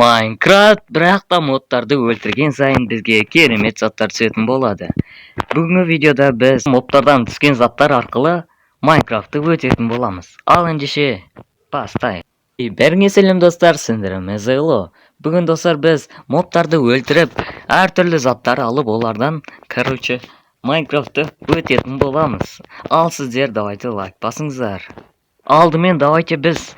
Minecraft biroqta modlarni o'ltirgan sayin bizga keremet zotlar tushетін bo'ladi. Bugungi videoda biz moblardan tushgan zotlar orqali Minecraft'ni o'tетін bo'lamiz. Al endişe, bastayıq. Berіңе сәлем достар, сендеріміз ұлы. Бүгін достар біз мобтарды өлтіріп, әр түрлі заттар алып олардан, Minecraft'ты өтетін боламыз. Ал сіздер давайте лайк басыңыздар. Алдымен давайте біз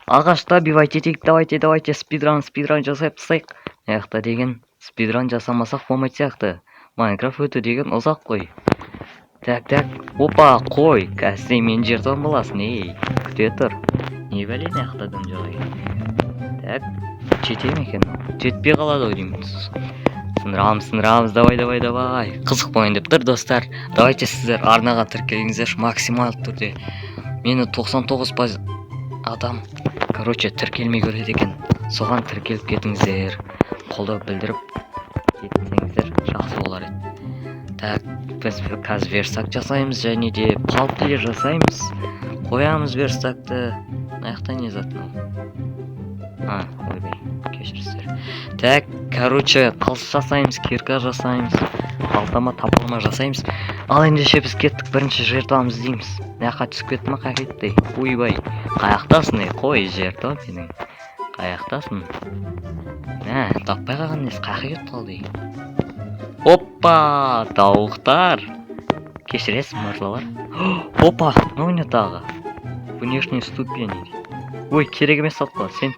ағашта бивайт етейік, давайте спидран жасап тастайық. Яқта деген спидран жасамасақ болмайды сияқты. Майнкрафт өту деген ұзақ қой. Так, опа, қой, кәсі мен жерден боласың, күте тұр. Не бәлен яқтадым жоғай. Так, жетем екен, жетпей қалады деймін. Сындырамыз, давай. Қызық болайын деп тұр, достар. Давайте сіздер арнаға тіркеліңіздер максимал түрде. Мені 99% адам тіркелмей көреді екен. Соған тіркеліп кетіңіздер. Қолдау білдіріп кетсеңіздер жақсы болар еді. Так, біз қазір верстак жасаймыз және де палплер жасаймыз. Қоямыз верстакты. Аяқта не затын ол? Ойбай, кешіріңіздер. Так, қылыш жасаймыз, кирка жасаймыз, қалтама тапалма жасаймыз. Ал ендеше біз кеттік, бірінші жертвамыз дейміз. Яққа түсіп кетті ма, қақетті? Ойбай, қаяқтасың, қой жертва менің. Қаяқтасың? Таппай қалған несі, қақет қалды. Опа, тауықтар. Кешіресің, мырлалар. Опа, не тағы? Внешний ступень. Ой, керек емес сатқылар, сен.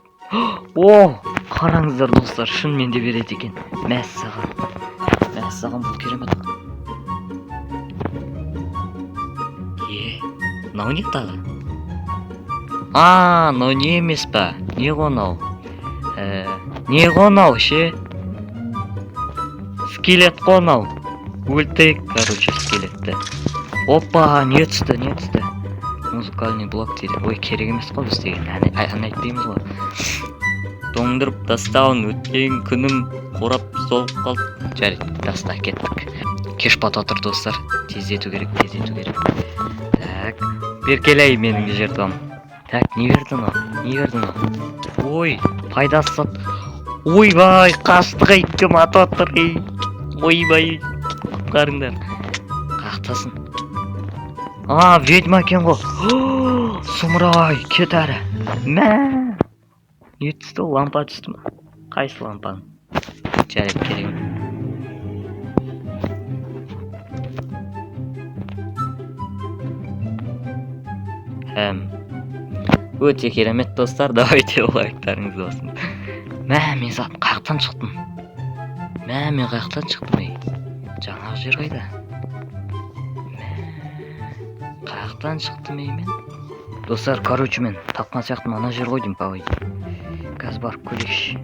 Қараңыздар достар, шын менде береді екен. Мәссаған бұл керемет. Мынау не тағы? Мынау не емес па? Не ғонау? Не ғонау, ше? Скелет ғонау. Өлтірек, скелетті. Опа, не түсті? Музыкальный блок дейді. Ой, керек емес қой біз деген. Ән айтпаймыз ғой. Тоңдырып тастауын өткен күнім қорап солып қалды. Жарайды, таста кеттік. Кеш бата тұр достар. Тездету керек. Так, беркелей менің жертвам. Так, не бердің ол? Ой, пайдасы сат. Ойбай, қастық айткім ата тұр. Ойбай, құтқарыңдар. Қақтасын. Ведьма екен ғой. Сұмырай, кет әрі. Не түсті? Лампа түсті ма? Қайсы лампаның? Жарайды, керегім. Өте керемет достар, давайте лайктарыңыз болсын. Мен зат қаяқтан шықтым? Мен қаяқтан шықтым? Жаңағы жер қайда? Қаяқтан шықтым мен? Достар, мен тапқан сияқтым ана жер қойдым па ой. Қазір барып көрейікші.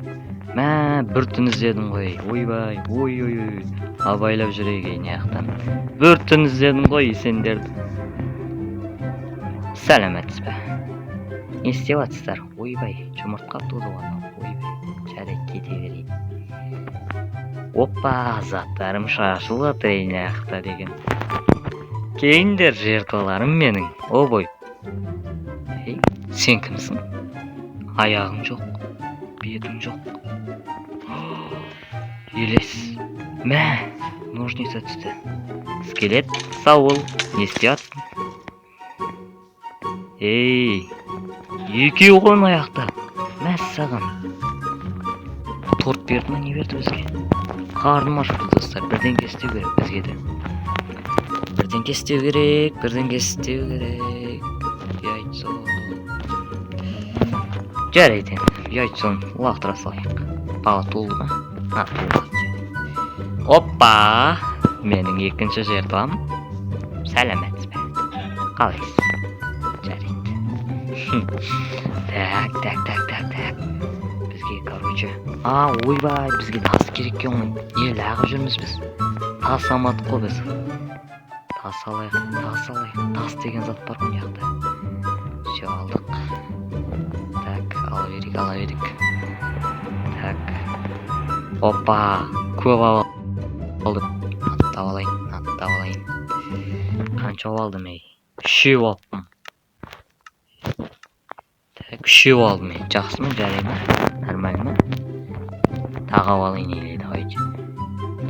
Бір түн іздедім ғой. Ойбай, ой. Абайлап жүрейік не ақтан. Бір түн іздедім ғой сендерді. Сәлеметсіз бе? Не істеп атсыздар? Ойбай, жұмыртқа туды ғана. Ойбай, жарайды кете берейін. Опа, заттарым шашылы атырайын ақта деген. Кейіндер жертваларым менің. Обой. Сен кімсің? Аяғың жоқ, бетің жоқ. Елес. Ножница түсті. Скелет, сауыл, не істеп атсың? Екеу ғой аяқта. Мәссаған. Торт берді ма, не берді бізге? Қарным ашықты достар, бірден кестеу керек бізге де. Бірден кестеу керек. Яйцо. Жарайды, яйцон лақтыра салайық. Бала толды ма? Толды. Опа! Менің екінші жертвам. Сәлеметсіз бе? Қалайсыз? Жарайды. Так. Бізге, ойбай, бізге тас керек екен. Не лағы жүрміз біз? Тас амадық қой біз. Тас алайық. Тас деген зат бар ғой яқта. Все алдық. Так, ала берік. Так. Опа, көп алдым. Аттап алайын. Қанша алдым, үшеу алыппын. Так, үшеу алдым. Жақсы ма, жарай ма? Нормально ма? Сағап алайын еле давайте.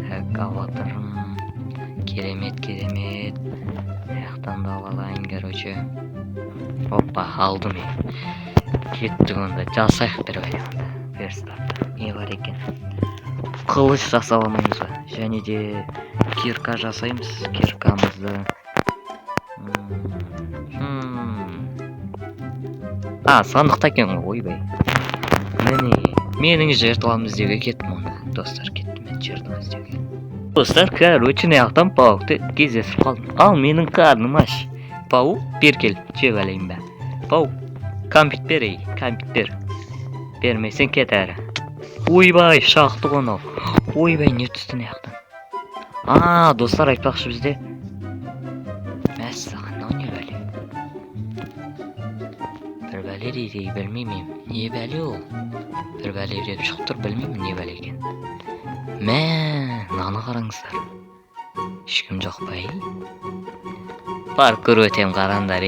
Так, алатырым. Керемет. Аяқтан да алайын, короче. Оппа, алдым мен. Кеттік онда, жасайық бір вариантта. Верстапта. Не бар екен? Қылыш жасап алмаймыз ба? Және де кирка жасаймыз. Киркамызды. Сандықта екен ғой, ойбай. Міне, менің жертвам іздеуге кеттім онда. Достар, кеттім мен жертвам іздеуге. Достар, короче, аяқтан пауықты кездесіп қалдым. Ал менің қарным аш. Пауық, бер кел, жеп әлейін бә. Пауық, кампит бер ей, кампит бер. Бермесен кет әрі. Ойбай, шақты қонау. Ойбай, не түсті аяқтан. Достар, айтпақшы бізде. Мәссаған, не бәле? Бір бәле дейді, білмеймін. Не бәле ол? Бір бәле деп шықтыр, білмеймін не бәле екен. Наны қараңыздар. Ешкім жоқ па, Паркур өтем қарандар,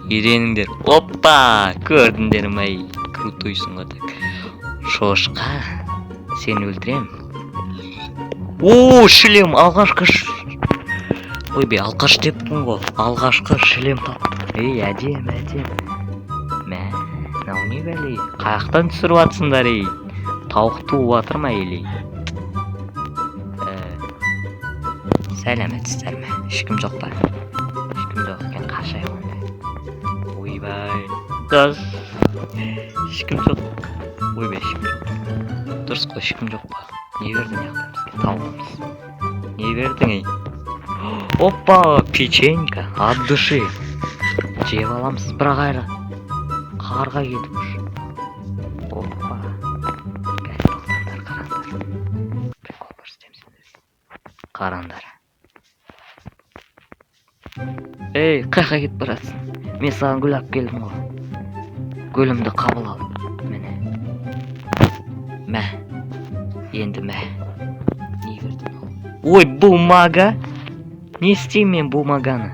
үйреніңдер. Оппа, көрдіңдер ма, крутойсың ғой так. Шошқа, сен өлтірем. Шлем, алғашқы. Ойбай, алғаш деппін ғой. Алғашқы шлем таптым. Әдем. Мынау не бәле? Қаяқтан түсіріп атсыңдар, Тауық туып атыр ма, Сәлеметсіздер ме? Ешкім жоқ па? Ешкім жоқ екен, қашайық онда. Ойбай, қыз. Ешкім жоқ. Ойбай, ешкім жоқ. Дұрыс қой, ешкім жоқ па? Не бердің яқтан бізге? Тауығымыз. Не бердің, Оппа, печенька, от души. Жеп аламыз, бірақ айры. Қарға кетіп ұш. Оппа. Тоқтандар, қарандар. Прикол көрсетеміз. Қарандар. Қайқа кетіп барасың? Мен саған гүл алып келдім ғой. Гүлімді қабыл ал. Міне. Енді Не бердің ол? Ой, бумага. Не істеймін мен бумаганы?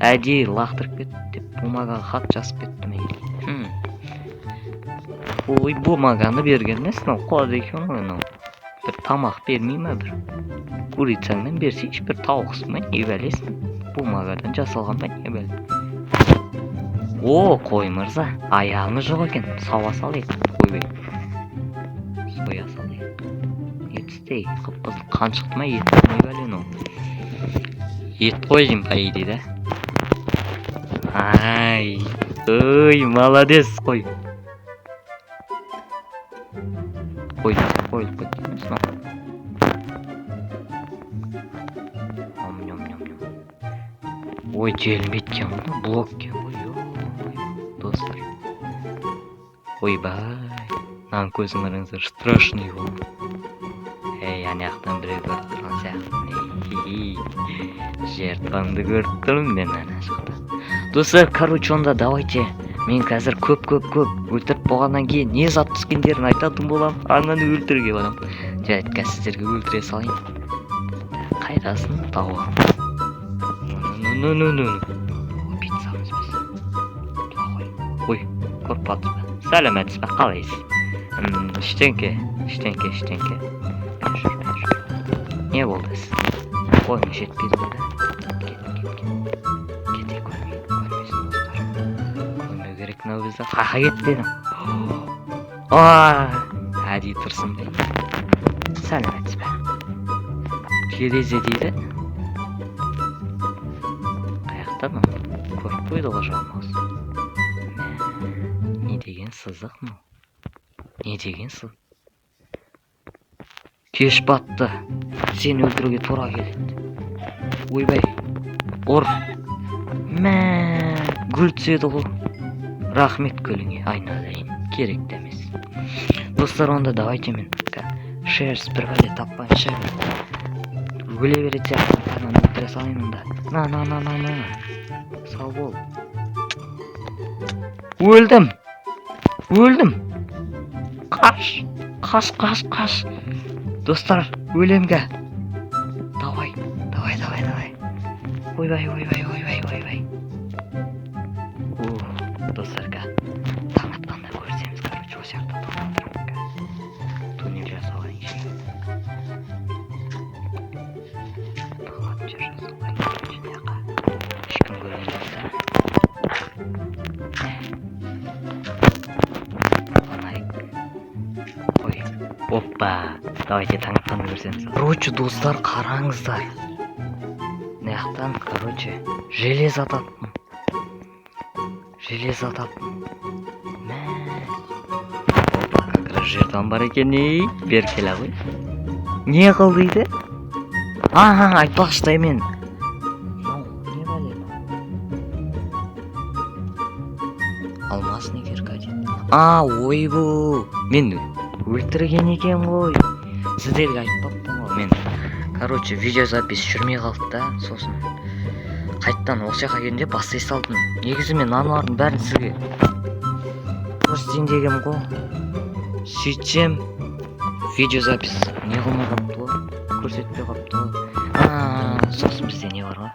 Әдейі лақтырып кетті деп бумагаға хат жазып кеттім. Ой, бумаганы берген несін ол? Қоз екен ғой, бір тамақ бермей ма бір? Курицаңнан берсейші бір тауықсың ба, не бәлесің? Бумагадан жасалған ба, не бәле? Қой мырза, аяғыңыз жоқ екен, сауа салайық. Ойбай. Соя салайық. Етістей, қып-қызыл қан шықты ма, ет не бәлен ол? Ет қойдым па дейді. Молодец қой. Қойылып кетті. Ой, желмейді кен ғой, блок кен ғой, достар. Ойбай, нан көзін қараңыздар, страшный ғой. Аяқтан біреу көріп тұрған сияқты. Жертвамды көріп тұрмын мен ана жақта. Достар, короче, онда давайте. Мен қазір көп өлтіріп болғаннан кейін не зат түскендерін айтатын болам. Ананы өлтіруге барам. Жәйтка сіздерге өлтіре салайын. Қайдасың, тауығым. Пиццамыз біз. Ой, көріп қалдыңыз ба? Сәлеметсіз ба, қалайсыз? Іштеңке. Не болды сіз? Қойың жетпейді ғой да? Кете көрмейсің достар. Көрмеу керек мынау бізді. Қақа кет дедім. Әдейі тұрсын бе? Сәлеметсіз ба? Терезе дейді. Қаяқтан көріп қойды ғой жалмауыз. Не деген сызық мұ? Не деген сызық? Кеш батты. Сен өлтіруге тура келеді. Ойбай. Ұр. Гүл түседі ғой. Рахмет гүліңе айналайын. Керек емес. Достар, онда давайте мен шерс бір бәле таппайынша өле береді сияқты ананы өлтіре салайын онда. На. Сау бол. Өлдім. Қаш. Достар, өлемге. Давай. Ойбай. Достарға таң атқанда көрсеміз, короче, осы жақта тоқтатырмын. Туннелге Оппа, давайте таңаттан көрсеміз. Короче, достар, қараңыздар. Наяқтан, короче, железо таптым. Мә. Опа, как раз жердан бар екен, ей. Бер келе ғой. Не қыл дейді? Айтпақшы мен. Не бәлем? Алмазный кирка дейді. Ойбу. Мен өлтірген екен ғой. Сіздерге айтпаппын ғой. Мен, короче, видеозапись жүрмей қалды да, сосын қайттан осы жаққа келгенде бастай салдым. Негізі мен аналардың бәрін сізге көрсетейін дегем ғой. Сөйтсем видеозапись не қылмай қалыпты ғой, көрсетпей қалыпты ғой. Сосын бізде не бар ғой?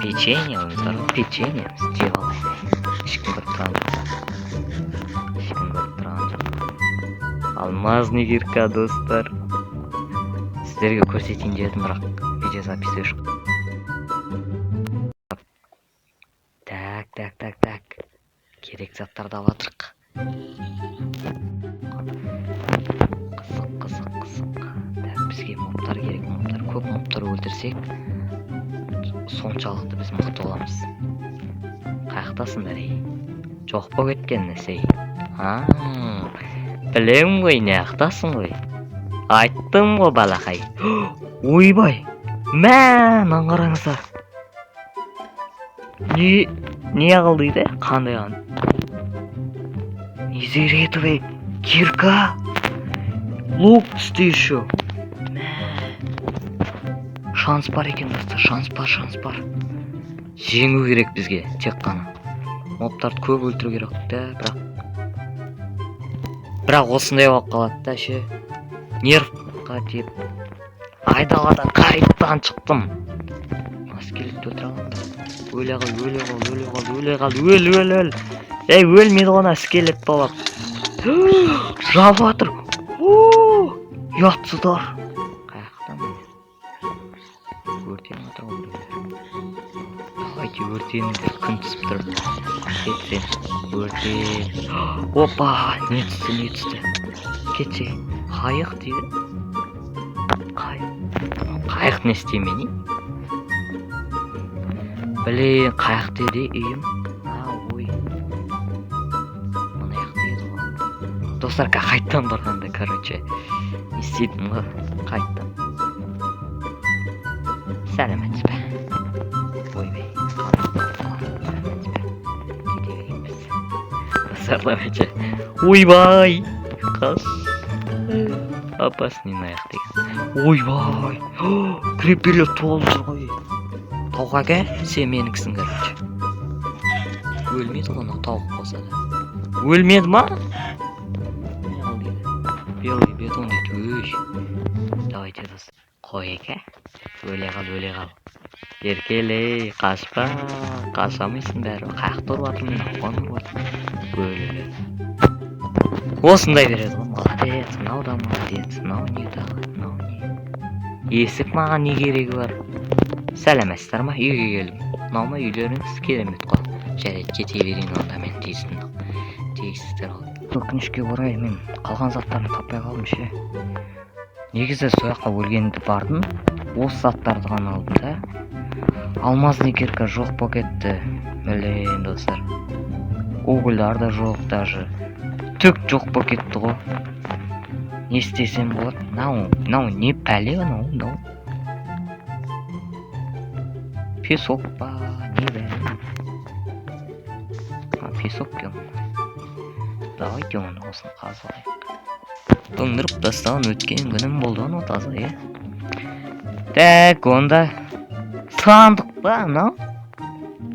Печенье ойымыздар ғой, печенье жеп алайын. Ешкім көріп тұрған жоқ. Алмазный кирка, достар. Сіздерге көрсетейін дедім, бірақ видеозапись өшіп. Так. Керек заттарды алатырық. Қызық. Так, бізге мобтар керек, көп мобтар өлтірсек, соншалықты біз мықты боламыз. Қаяқтасыңдар, ей? Жоқ па кеткен сей? Білем ғой, неяқтасың ғой. Айттым ғой, балақай. Ойбай, мән қараңыздар. Не қылды дейді? Қандай ған? Незеретовый кирка. Лук істе еще. Шанс бар екен, достар, шанс бар. Жеңу керек бізге, тек қана. Мобтарды көп өлтіру керек та, бірақ осындай болып қалады да, ше. Нервқа тиіп. Айдалада қайттан шықтым. Скелетті өлтіре аламын. Өле қал. Ей, өлмейді ғана скелет болып. Жабатыр. Ұятсыздар. Қаяқтан мен. Өртен отыр ғой. Давайте өртеніңдер, күн түсіп тұрып. Кетсен, өртен. Опа, не түсті. Кетсе, қайық дейді. Қайық не істеймені? Блин, қайық деді үйім. Ой. Мұны аяқ дейді ғой. Достар, қайттан барғанда, короче. Естейдім ғой, қайттан. Сәлеметсіз бе? Ойбай. Кете берейміз. Достарлар, ойбай. Қас. Опасный аяқ деген. Ойбай. Креперлер толып жүр ғой. Тауға кә, сен меніксің, короче. Өлмеді ғана тауық болса да. Өлмеді ма? Не қыл дейді? Белый бетон дейді, өй. Давайте, достар. Қой кә. Өле қал. Еркелей, қашпа. Қашамайсың бәрі. Қаяқты ұрватыр мен, қоны ұрватыр. Өле. Осындай береді ғой, молодец. Мынау да молодец. Мынау не тағы, мынау не. Есік маған не керегі бар? Сәлеметсіздер ма? Үйге келдім. Мынау үйлеріңіз керемет қой. Жарайды, кете берейін онда мен тейсіздер ғой. Өкінішке орай мен қалған заттарын таппай қалдым ше. Негізі сол жаққа өлгенді бардым. Осы заттарды ғана алдым да. Алмазный кирка жоқ болып кетті. Блин, достар. Угольдар да жоқ даже. Түк жоқ болып кетті ғой. Не істесем болады? Мынау не пәле мынау? Песок па, не бәлем. Песок кем. Давайте оны осыны қазалайық. Тоңдырып тастаған өткен күнім болды оны таза, е? Так, онда сандық па, мынау?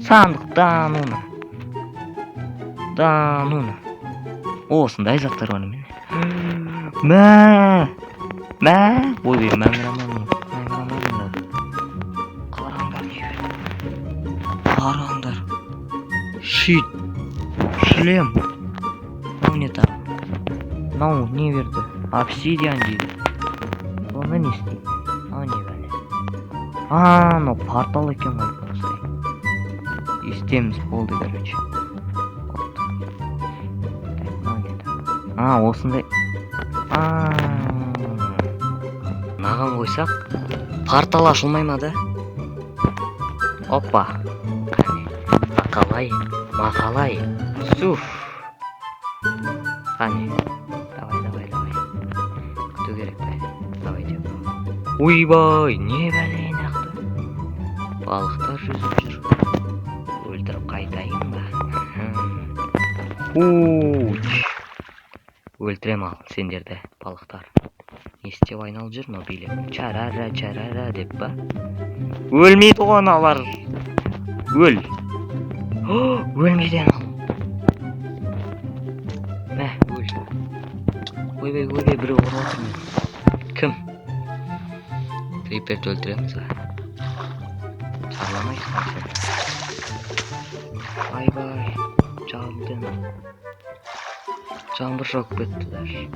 Сандықтан оны. Осындай заттар оны мен. Мә! Ой, мәңгіраман. Қараңдар. Щит. Шлем. Мынау не так? Мынау не берді? Обсидиан дейді. Оны не істейді? Мынау не бәле? Мынау портал екен ғой. Естеміз болды, короче. Осындай. мынаған қойсақ портал ашылмай ма да? Опа. Қане. Мақалай. Суф. Қане. Давай. Күту керек бе? Давай деп. Ойбай, не бәлейін ақты? Балықтар жүзіп жүр. Өлтіріп қайтайын ба? Өлтірем ал сендерді, балықтар. Не істеп айналып жүр ма билеп? Чарара деп ба? Өлмейді ғой аналар. Өл. Өлмейді анау. Мә, өл. Ойбай, біреу ұрып отыр мен. Кім? Криперді өлтіреміз ба? Сарламайсың сен. Айбай, жалдым. Жаңбыр жоқ көттілер.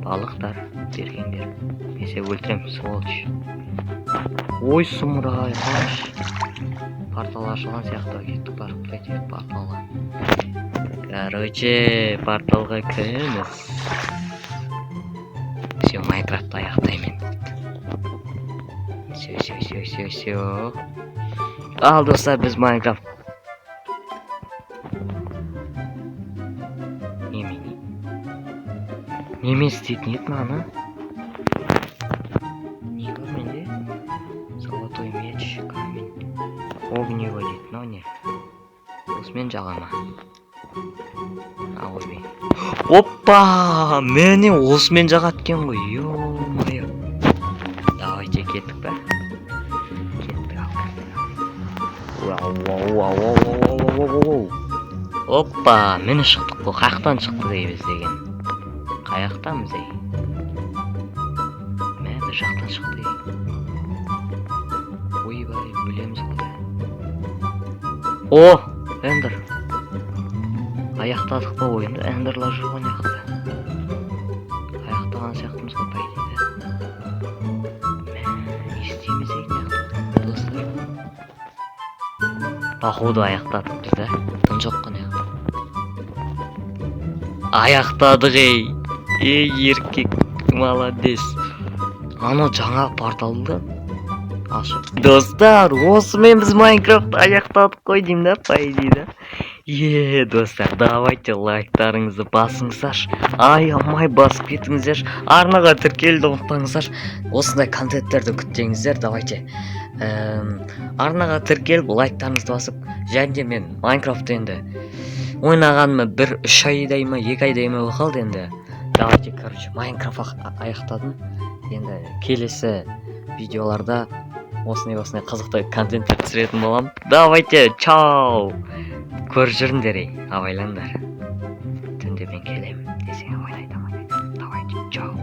Балықтар, бергендер. Несе өлтірем, сволочь. Ой, сұмырай, қаш. Портал ашылған сияқты кеттік барып қайтайық порталға. Короче, порталға кіреміз. Все, Майнкрафтты аяқтаймын. Все. Ал достар, біз Майнкрафт. Немен істейтін еді мана? Не бар менде? Золотой меч, камень. Огнево дейді, но не. Осымен жағама. Ойбай. Оппа! Мені осымен жағат кен ғой, ё-майо. Давайте кеттік ба? Кеттік ал. Оппа! Мені шықтық бұл, қаяқтан шықты дейбіз деген. Қаяқтамыз ей? Мә, бір жақтан шықты ей. Ойбай, білеміз ғой. О, эндер. Аяқтадық па ойында? Эндерлар жүрген яқты. Аяқтаған сияқтымыз ғой дейді. Мә, істейміз ей яқты, достар. Походу аяқтадық біз да. Тын жоққан яқты. Аяқтадық ей. Ей, еркек, молодец. Ано жаңа порталды ашып. Достар, осымен біз Майнкрафт аяқтадық қой деймін да, по идее. Достар, давайте лайктарыңызды басыңыздар. Аямай басып кетіңіздер. Арнаға тіркелуді ұмытпаңыздар. Осындай контенттерді күтсеңіздер, давайте. Арнаға тіркеліп лайктарыңызды басып, және де мен Майнкрафт енді ойнағаныма 3 айдай ма 2 айдай ма қалды енді. Давайте, короче, Майнкрафт аяқтадым. Енді келесі видеоларда осындай қызықты контенттер түсіретін болам. Давайте, чау! Көріп жүріңдер ей, абайлаңдар. Түнде мен келем.